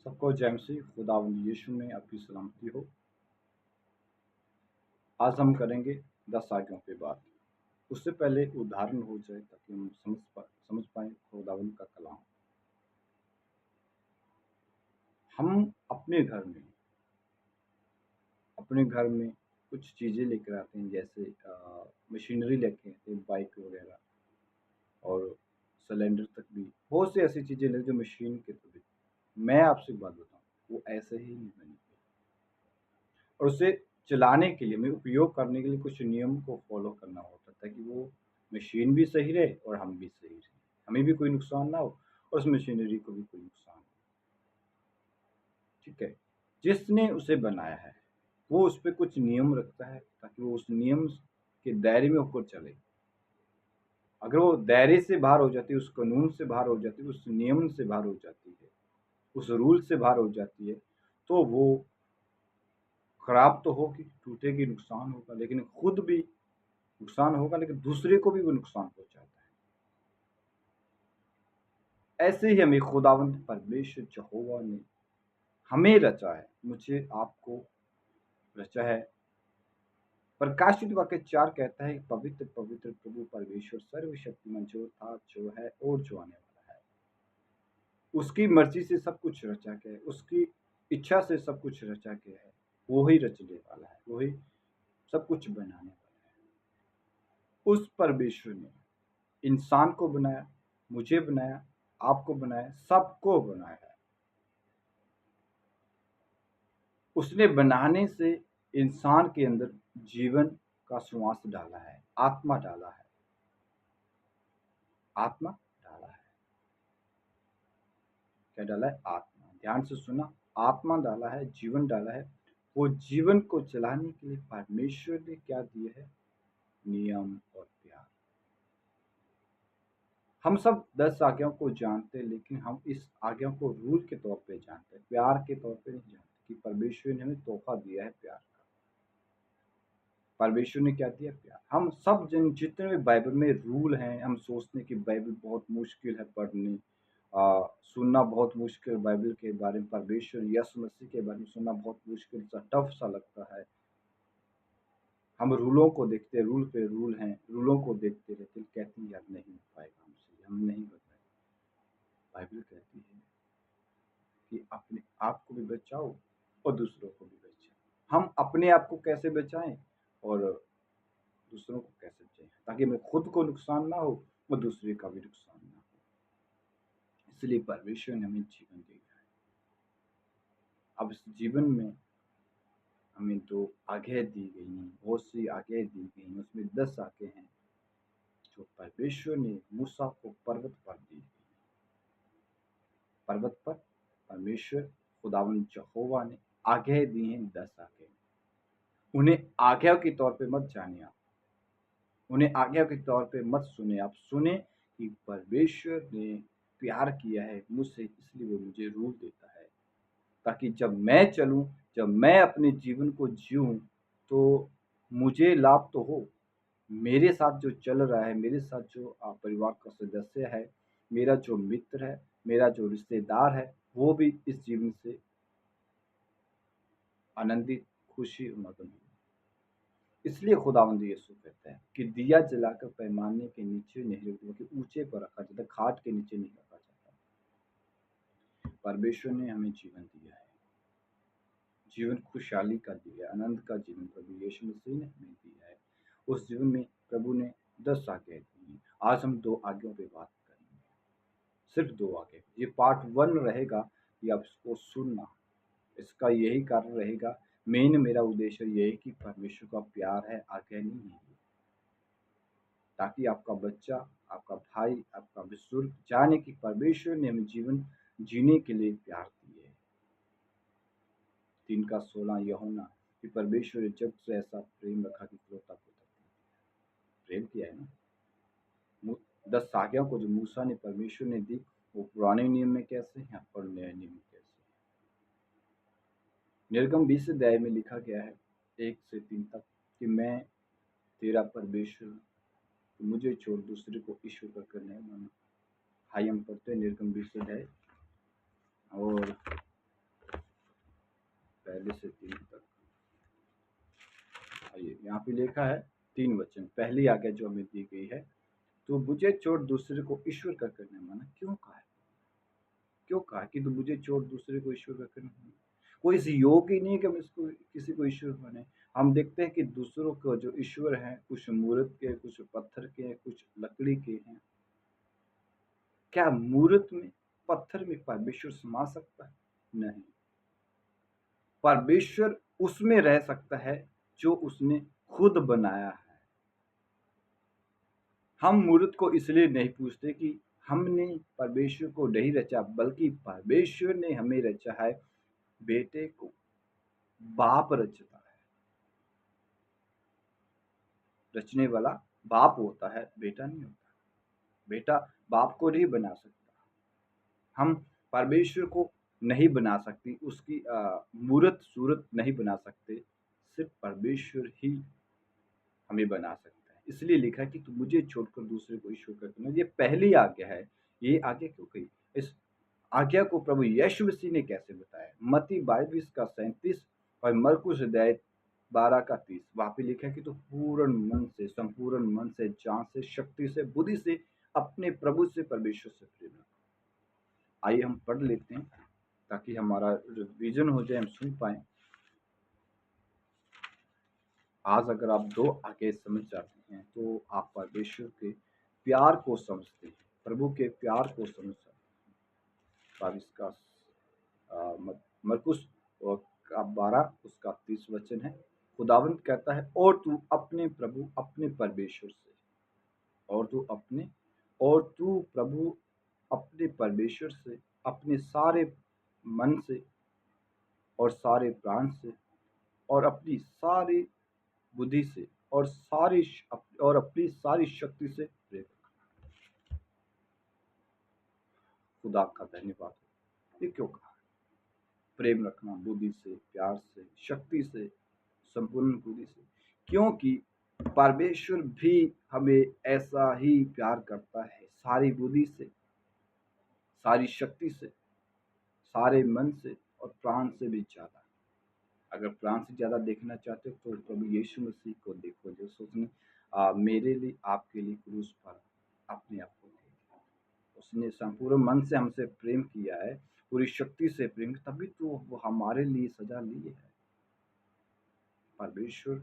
सबको जय मसीह खुदावंद यीशु में आपकी सलामती हो। आज हम करेंगे 10 आज्ञाओं पे बात। उससे पहले उदाहरण हो जाए ताकि हम समझ पाए खुदावंद का कलाम। हम अपने घर में कुछ चीज़ें लेकर आते हैं, जैसे मशीनरी लेके आते हैं, बाइक वगैरह और सिलेंडर तक भी बहुत सी ऐसी चीज़ें ले जो मशीन के थ्रू। मैं आपसे एक बात बताऊँ, वो ऐसे ही नहीं बनी और उसे चलाने के लिए हमें उपयोग करने के लिए कुछ नियम को फॉलो करना होता है ताकि वो मशीन भी सही रहे और हम भी सही रहें, हमें भी कोई नुकसान ना हो और उस मशीनरी को भी कोई नुकसान हो। ठीक है, जिसने उसे बनाया है वो उस पर कुछ नियम रखता है ताकि वो उस नियम के दायरे में होकर चले। अगर वो दायरे से बाहर हो जाती है, उस कानून से बाहर हो जाती है, उस नियम से बाहर हो जाती है, उस रूल से बाहर हो जाती है, तो वो खराब तो होगी, टूटेगी, नुकसान होगा, लेकिन खुद भी नुकसान होगा, लेकिन दूसरे को भी वो नुकसान पहुंचाता है। ऐसे ही हमें खुदावंद परमेश्वर यहोवा ने हमें रचा है, मुझे आपको रचा है। प्रकाशित वाक्य 4 कहता है, पवित्र पवित्र प्रभु परमेश्वर सर्वशक्तिमान जो था, जो है और जो आने वाला है। उसकी मर्जी से सब कुछ रचा गया है, उसकी इच्छा से सब कुछ रचा गया है। वो ही रचने वाला है, वो ही सब कुछ बनाने वाला है। उस परमेश्वर ने इंसान को बनाया, मुझे बनाया, आपको बनाया, सबको बनाया है। उसने बनाने से इंसान के अंदर जीवन का श्वास डाला है, आत्मा डाला है, आत्मा डाला है। क्या डाला है? आत्मा। ध्यान से सुना, आत्मा डाला है, जीवन डाला है। वो जीवन को चलाने के लिए परमेश्वर ने क्या दिया है? नियम और प्यार। हम सब 10 आज्ञाओं को जानते हैं, लेकिन हम इस आज्ञा को रूल के तौर पे जानते हैं, प्यार के तौर पे नहीं जानते कि परमेश्वर ने हमें तोहफा दिया है प्यार का। परमेश्वर ने क्या दिया? प्यार। हम सब जितने भी बाइबल में रूल हैं, हम सोचते हैं कि बाइबल बहुत मुश्किल है पढ़नी, सुनना बहुत मुश्किल, बाइबल के बारे में, परमेश्वर यीशु मसीह के बारे में सुनना बहुत मुश्किल सा, टफ सा लगता है। हम रूलों को देखते हैं, रूल पे रूल हैं, रूलों को देखते रहते हैं, कहते हैं यार नहीं हो पाएगा हमसे, हम नहीं हो पाएगा। बाइबल कहती है कि अपने आप को भी बचाओ और दूसरों को भी बचाओ। हम अपने आप को कैसे बचाएं और दूसरों को कैसे बचाएं, ताकि हमें खुद को नुकसान ना हो और दूसरे का भी नुकसान ना हो। इसलिए परमेश्वर ने हमें जीवन दिया है। अब इस जीवन में हमें 2 आज्ञाएं दी गई हैं, बहुत सी आज्ञाएं दी गई हैं, उसमें 10 आज्ञाएं हैं जो परमेश्वर ने मूसा को पर्वत पर दी। पर्वत पर परमेश्वर खुदावंद यहोवा ने आज्ञाएं दी हैं, 10 आज्ञाएं। उन्हें आज्ञा के तौर पे मत जानिए आप, उन्हें आज्ञा के तौर पे मत सुने आप। सुने कि परमेश्वर ने प्यार किया है मुझसे, इसलिए वो मुझे रूल देता है ताकि जब मैं चलूं, जब मैं अपने जीवन को जीऊं, तो मुझे लाभ तो हो। मेरे साथ जो चल रहा है, मेरे साथ जो परिवार का सदस्य है, मेरा जो मित्र है, मेरा जो रिश्तेदार है, वो भी इस जीवन से आनंदित, खुशी और मगन हो। इसलिए खुदावंद यीशु कहता है कि दिया जलाकर पैमाने के नीचे नहीं रखा, कि ऊंचे पर रखा जाता, खाट के नीचे नहीं रखा जाता। परमेश्वर ने हमें जीवन दिया है, जीवन खुशहाली का दिया है, आनंद का जीवन प्रभु यीशु मसीह ने हमें दिया है। उस जीवन में प्रभु ने 10 आज्ञाएं दी हैं। आज हम 2 आज्ञाओं पे बात करेंगे, सिर्फ 2 आज्ञा। ये पार्ट 1 रहेगा कि आप इसको सुनना, इसका यही कारण रहेगा। मेन मेरा उद्देश्य यही कि परमेश्वर का प्यार है, आज्ञा नहीं है, ताकि आपका बच्चा, आपका भाई, आपका बुजुर्ग जाने कि परमेश्वर ने हमें जीवन जीने के लिए प्यार दिए है। 3 का 16 यूहन्ना कि परमेश्वर ने जब से ऐसा प्रेम रखा कि इकलौता पुत्र प्रेम किया है ना। 10 आज्ञाओं को जो मूसा ने, परमेश्वर ने दी, वो पुराने नियम में कैसे हैं और नए नियम में कैसे हैं। निर्गम 20 अध्याय में लिखा गया है 1 से 3 तक कि मैं तेरा परमेश्वर हूँ, मुझे छोड़ दूसरे को ईश्वर करके नहीं माना। हाई हम पढ़ते हैं निर्गम 20 अध्याय और पे लिखा है 3 वचन, पहली आज्ञा जो हमें दी गई है, "तू मुझे छोड़ दूसरे को ईश्वर का करना माना।" क्यों कहा है? क्यों कहा कि तू मुझे छोड़ दूसरे को ईश्वर का करना माना? कोई इस योग्य ही नहीं है कि हम इसको किसी को ईश्वर माने। हम देखते हैं कि दूसरों को जो ईश्वर हैं, कुछ मूर्त के, कुछ पत्थर के हैं, कुछ लकड़ी के हैं। क्या मूर्त में, पत्थर में परमेश्वर समा सकता है? नहीं। परमेश्वर उसमें रह सकता है जो उसने खुद बनाया है। हम मूर्त को इसलिए नहीं पूजते कि हमने परमेश्वर को नहीं रचा, बल्कि परमेश्वर ने हमें रचा है। बेटे को बाप रचता है। रचने वाला बाप होता है, बेटा नहीं होता। बेटा बाप को नहीं बना सकता। हम परमेश्वर को नहीं बना सकती, उसकी मूर्त सूरत नहीं बना सकते। सिर्फ परमेश्वर ही हमें बना सकता है। इसलिए लिखा है कि तू मुझे छोड़कर दूसरे को ईश्वर का करना। ये पहली आज्ञा है। ये आज्ञा क्यों कही? इस आज्ञा को प्रभु यीशु मसीह ने कैसे बताया? मत्ती 22 का 37 और मरकुस अध्याय 12 का 30। वहाँ पे लिखा है कि तू पूर्ण मन से, संपूर्ण मन से, जान से, शक्ति से, बुद्धि से अपने प्रभु से, परमेश्वर से प्रेम रखो। आइए हम पढ़ लेते हैं ताकि हमारा रिवीजन हो जाए, हम सुन पाएँ। आज अगर आप 2 आज्ञाएँ समझ जाते हैं, तो आप परमेश्वर के प्यार को समझते हैं, प्रभु के प्यार को समझ सकते हैं। 22 का मरकुस का 12 उसका 30 वचन है। खुदावंद कहता है, और तू अपने प्रभु, अपने परमेश्वर से, और तू अपने और तू प्रभु अपने परमेश्वर से अपने सारे मन से और सारे प्राण से और अपनी सारी बुद्धि से और अपनी सारी शक्ति से प्रेम रखना। खुदा का धन्यवाद हो। ये क्यों कहा? प्रेम रखना बुद्धि से, प्यार से, शक्ति से, संपूर्ण बुद्धि से। क्योंकि परमेश्वर भी हमें ऐसा ही प्यार करता है, सारी बुद्धि से, सारी शक्ति से, सारे मन से और प्राण से भी ज़्यादा। अगर प्राण से ज़्यादा देखना चाहते हो तो प्रभु यीशु मसीह को देखो, जो उसने मेरे लिए, आपके लिए क्रूस पर अपने आप को दे दिया। उसने संपूर्ण मन से हमसे प्रेम किया है, पूरी शक्ति से प्रेम, तभी तो वो हमारे लिए सजा ली है। परमेश्वर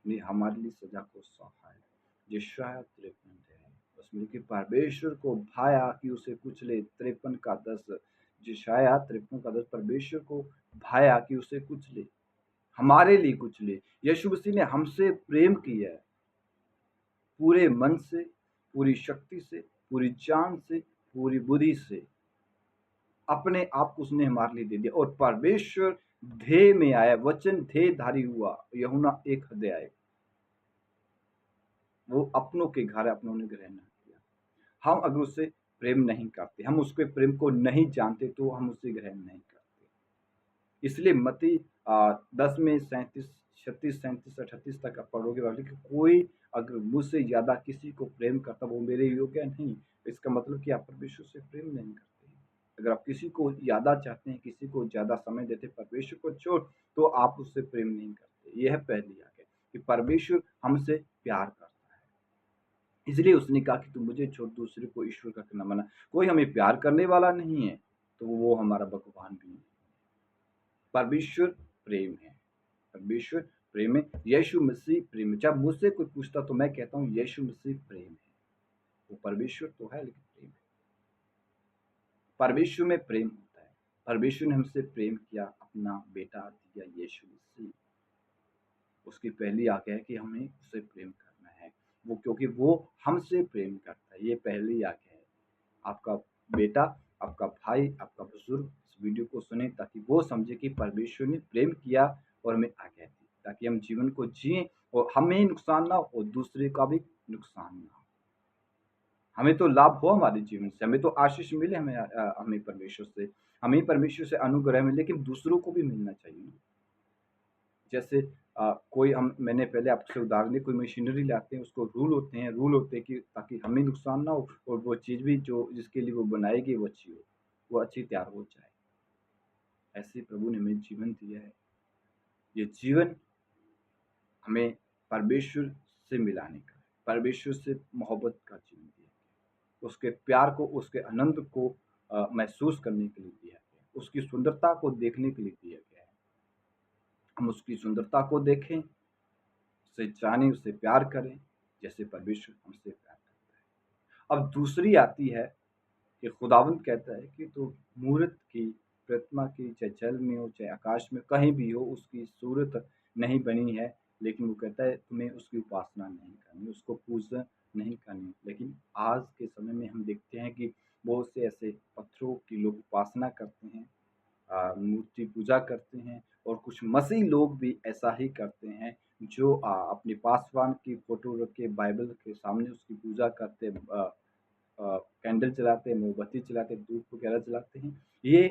ने हमारे लिए सजा को सहा है। यशायाह 53 है उसमें कि परमेश्वर को भाया कि उसे कुचले। 53 का 10, यशायाह 53 का 10, परमेश्वर को भाया कि उसे कुचले, हमारे लिए कुचले। यीशु मसीह ने हमसे प्रेम किया है, पूरे मन से, पूरी शक्ति से, पूरी जान से, पूरी बुद्धि से। अपने आप को उसने हमारे लिए दे दिया और परमेश्वर देह में आया, वचन देहधारी हुआ। यूहन्ना 1 अध्याय। वो अपनों के घर अपनों ने ग्रहण नहीं किया। हम अगर उससे प्रेम नहीं करते, हम उसके प्रेम को नहीं जानते, तो हम उससे ग्रहण नहीं करते। इसलिए मत्ती 10 में 37, 36, 37, 38 तक आप पढ़ोगे कि कोई अगर मुझसे ज़्यादा किसी को प्रेम करता, वो मेरे योग्य नहीं। इसका मतलब कि आप परमेश्वर से प्रेम नहीं करते हैं। अगर आप किसी को ज़्यादा चाहते हैं, किसी को ज़्यादा समय देते परमेश्वर को छोड़, तो आप उससे प्रेम नहीं करते। यह पहली आज्ञा कि परमेश्वर हमसे प्यार करता है। इसलिए उसने कहा कि तुम मुझे छोड़ दूसरे को ईश्वर का करना माना। कोई हमें प्यार करने वाला नहीं है, तो वो हमारा भगवान भी नहीं। परमेश्वर प्रेम है। परमेश्वर प्रेम है। यीशु मसीह प्रेम है। जब मुझसे कोई पूछता तो मैं कहता हूँ यीशु मसीह प्रेम है। वो परमेश्वर तो है लेकिन प्रेम है। परमेश्वर में प्रेम होता है। परमेश्वर ने हमसे प्रेम किया, अपना बेटा दिया यीशु मसीह। उसकी पहली आज्ञा है कि हमें उससे प्रेम करना है। वो क्योंकि वो हमसे प्रेम करता है। ये पहली आज्ञा है। आपका बेटा, आपका भाई, आपका बुजुर्ग इस वीडियो को सुने ताकि वो समझे कि परमेश्वर ने प्रेम किया और हमें आज्ञा दी, ताकि हम जीवन को जिए और हमें नुकसान ना हो और दूसरे का भी नुकसान ना हो। हमें तो लाभ हो हमारे जीवन से, हमें तो आशीष मिले, हमें परमेश्वर से, हमें परमेश्वर से अनुग्रह मिले, लेकिन दूसरों को भी मिलना चाहिए। जैसे कोई हम मैंने पहले आपसे उदाहरण दी, कोई मशीनरी लाते हैं, उसको रूल होते हैं कि ताकि हमें नुकसान ना हो और वो चीज़ भी जो जिसके लिए वो बनाएगी वो अच्छी हो, वो अच्छी तैयार हो जाए। ऐसे प्रभु ने हमें जीवन दिया है। ये जीवन हमें परमेश्वर से मिलाने का, परमेश्वर से मोहब्बत का जीवन दिया गया। उसके प्यार को, उसके आनंद को महसूस करने के लिए दिया गया। उसकी सुंदरता को देखने के लिए दिया गया है। हम उसकी सुंदरता को देखें, उसे जानें, उससे प्यार करें, जैसे परमेश्वर हमसे प्यार करता है। अब दूसरी आती है कि खुदावंद कहता है कि तो मूरत की, प्रतिमा की, चाहे जल में हो, चाहे आकाश में, कहीं भी हो, उसकी सूरत नहीं बनी है, लेकिन वो कहता है तुम्हें उसकी उपासना नहीं करनी, उसको पूजा नहीं करनी। लेकिन आज के समय में हम देखते हैं कि बहुत से ऐसे पत्थरों की लोग उपासना करते हैं, मूर्ति पूजा करते हैं, और कुछ मसीह लोग भी ऐसा ही करते हैं, जो अपने पासवान की फ़ोटो रख के बाइबल के सामने उसकी पूजा करते हैं, कैंडल जलाते हैं, मोमबत्ती जलाते हैं, धूप वगैरह जलाते हैं। ये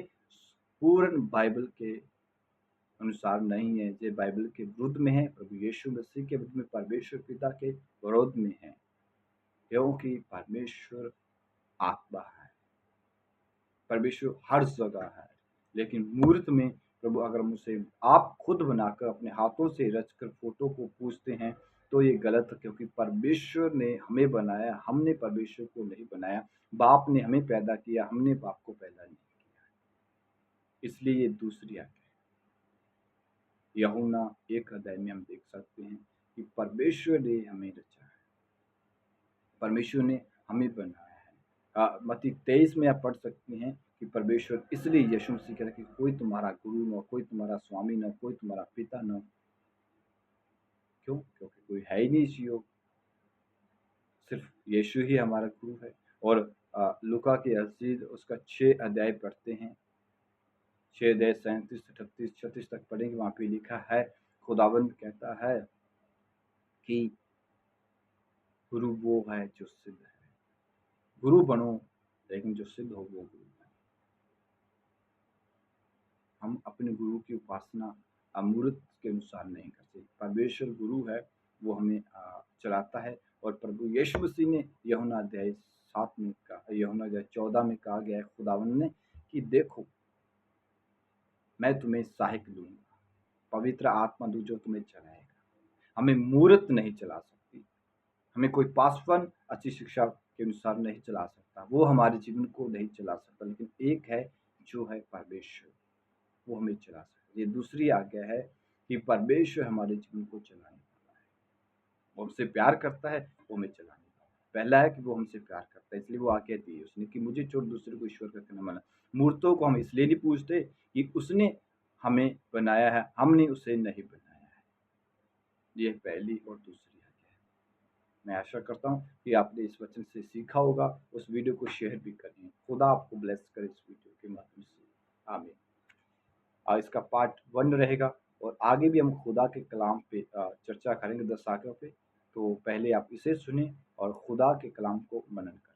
पूर्ण बाइबल के अनुसार नहीं है, ये बाइबल के विरुद्ध में है, प्रभु यीशु मसीह के विरुद्ध में, परमेश्वर पिता के विरोध में है, क्योंकि परमेश्वर आत्मा है, परमेश्वर हर जगह है। लेकिन मूर्त में प्रभु अगर हम उसे आप खुद बनाकर अपने हाथों से रचकर फ़ोटो को पूजते हैं, तो ये गलत है, क्योंकि परमेश्वर ने हमें बनाया, हमने परमेश्वर को नहीं बनाया। बाप ने हमें पैदा किया, हमने बाप को पैदा नहीं किया। इसलिए ये दूसरी आज्ञा है। यूहन्ना 1 अध्याय में हम देख सकते हैं कि परमेश्वर ने हमें रचा है, परमेश्वर ने हमें बनाया है। मत्ती 23 में आप पढ़ सकते हैं कि परमेश्वर इसलिए यीशु मसीह कहता है कि कोई तुम्हारा गुरु न हो, कोई तुम्हारा स्वामी न हो, कोई तुम्हारा पिता न हो। क्यों? क्योंकि कोई है ही नहीं इस युग, सिर्फ यीशु ही हमारा गुरु है। और लूका की हदीस उसका 6 अध्याय पढ़ते हैं, 6 अध्याय 37, 38, 36 तक पढ़ेंगे, वहाँ पे लिखा है, खुदावंद कहता है कि गुरु वो है जो सिद्ध है। गुरु बनो, लेकिन जो सिद्ध हो वो गुरु बनो। हम अपने गुरु की उपासना अमूर्त के अनुसार नहीं करते। परमेश्वर गुरु है, वो हमें चलाता है। और प्रभु यीशु मसीह ने यूहन्ना अध्याय 7 में कहा, यूहन्ना अध्याय 14 में कहा गया है खुदावंद ने कि देखो मैं तुम्हें सहायक दूंगा, पवित्र आत्मा दूँ जो तुम्हें चलाएगा। हमें मूर्त नहीं चला सकती, हमें कोई पासवान अच्छी शिक्षा के अनुसार नहीं चला सकता, वो हमारे जीवन को नहीं चला सकता। लेकिन एक है जो है परमेश्वर, वो हमें चला सकता है। ये दूसरी आज्ञा है कि परमेश्वर हमारे जीवन को चलाने वाला है, वो हमसे प्यार करता है, वो हमें चलाने वाला है। पहला है कि वो हमसे प्यार करता है, इसलिए वो आज्ञा दी है उसने कि मुझे छोड़ दूसरे को ईश्वर करके न मानना। मूर्तों को हम इसलिए नहीं पूजते कि उसने हमें बनाया है, हमने उसे नहीं बनाया है। ये पहली और दूसरी आज्ञा है। मैं आशा करता हूँ कि आपने इस वचन से सीखा होगा। उस वीडियो को शेयर भी करें। खुदा आपको ब्लेस करे इस वीडियो के माध्यम से। आमीन। इसका पार्ट 1 रहेगा, और आगे भी हम खुदा के कलाम पे चर्चा करेंगे 10 आज्ञाओं पे। तो पहले आप इसे सुनें और खुदा के कलाम को मनन करें।